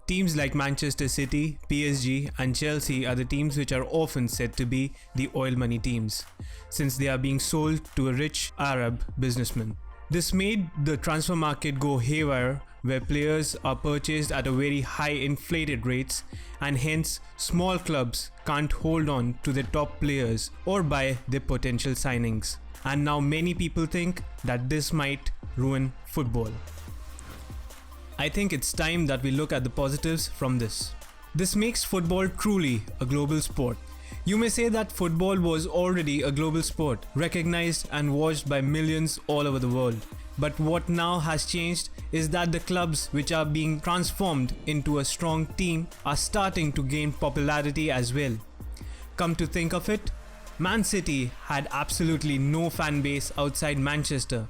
Teams like Manchester City, PSG, and Chelsea are the teams which are often said to be the oil money teams, since they are being sold to a rich Arab businessman. This made the transfer market go haywire, where players are purchased at a very high inflated rates, and hence small clubs can't hold on to their top players or buy their potential signings. And now many people think that this might ruin football. I think it's time that we look at the positives from this. This makes football truly a global sport. You may say that football was already a global sport, recognized and watched by millions all over the world. But what now has changed is that the clubs which are being transformed into a strong team are starting to gain popularity as well. Come to think of it, Man City had absolutely no fan base outside Manchester.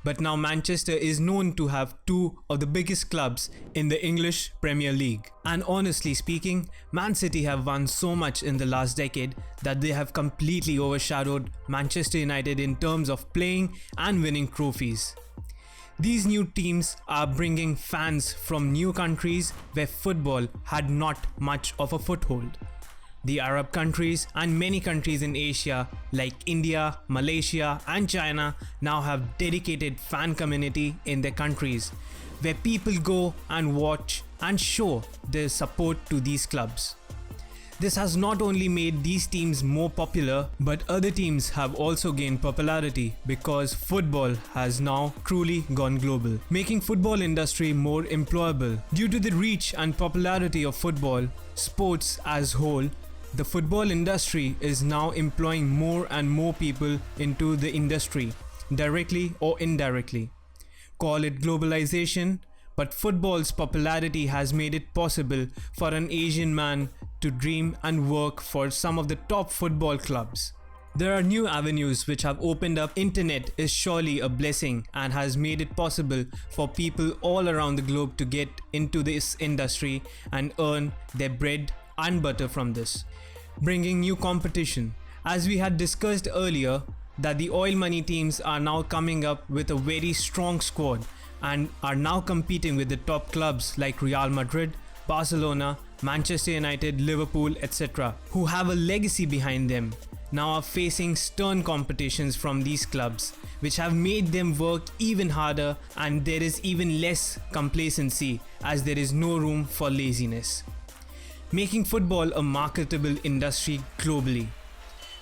But now Manchester is known to have two of the biggest clubs in the English Premier League. And honestly speaking, Man City have won so much in the last decade that they have completely overshadowed Manchester United in terms of playing and winning trophies. These new teams are bringing fans from new countries where football had not much of a foothold. The Arab countries and many countries in Asia like India, Malaysia and China now have dedicated fan community in their countries where people go and watch and show their support to these clubs. This has not only made these teams more popular, but other teams have also gained popularity because football has now truly gone global, making football industry more employable. Due to the reach and popularity of football, sports as whole, the football industry is now employing more and more people into the industry, directly or indirectly. Call it globalization, but football's popularity has made it possible for an Asian man to dream and work for some of the top football clubs. There are new avenues which have opened up. Internet is surely a blessing and has made it possible for people all around the globe to get into this industry and earn their bread and butter from this, bringing new competition. As we had discussed earlier, that the oil money teams are now coming up with a very strong squad and are now competing with the top clubs like Real Madrid, Barcelona, Manchester United, Liverpool, etc., who have a legacy behind them, now are facing stern competitions from these clubs, which have made them work even harder, and there is even less complacency as there is no room for laziness, making football a marketable industry globally.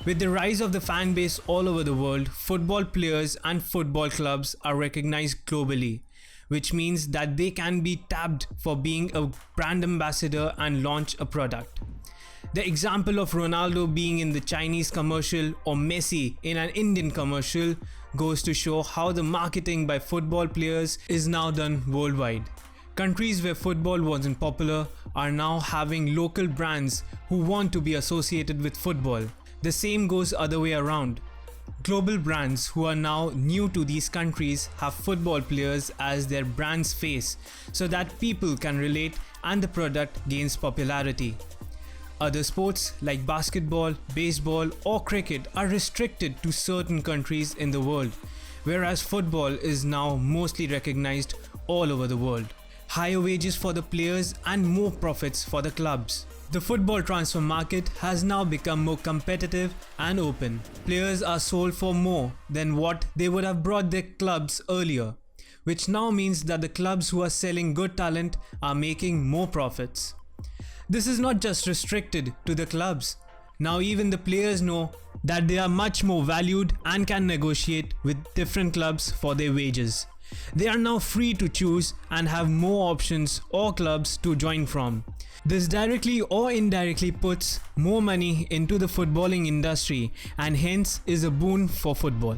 With the rise of the fan base all over the world, football players and football clubs are recognized globally, which means that they can be tapped for being a brand ambassador and launch a product. The example of Ronaldo being in the Chinese commercial or Messi in an Indian commercial goes to show how the marketing by football players is now done worldwide. Countries where football wasn't popular are now having local brands who want to be associated with football. The same goes other way around. Global brands who are now new to these countries have football players as their brand's face so that people can relate and the product gains popularity. Other sports like basketball, baseball or cricket are restricted to certain countries in the world, whereas football is now mostly recognized all over the world. Higher wages for the players and more profits for the clubs. The football transfer market has now become more competitive and open. Players are sold for more than what they would have brought their clubs earlier, which now means that the clubs who are selling good talent are making more profits. This is not just restricted to the clubs. Now even the players know that they are much more valued and can negotiate with different clubs for their wages. They are now free to choose and have more options or clubs to join from. This directly or indirectly puts more money into the footballing industry and hence is a boon for football.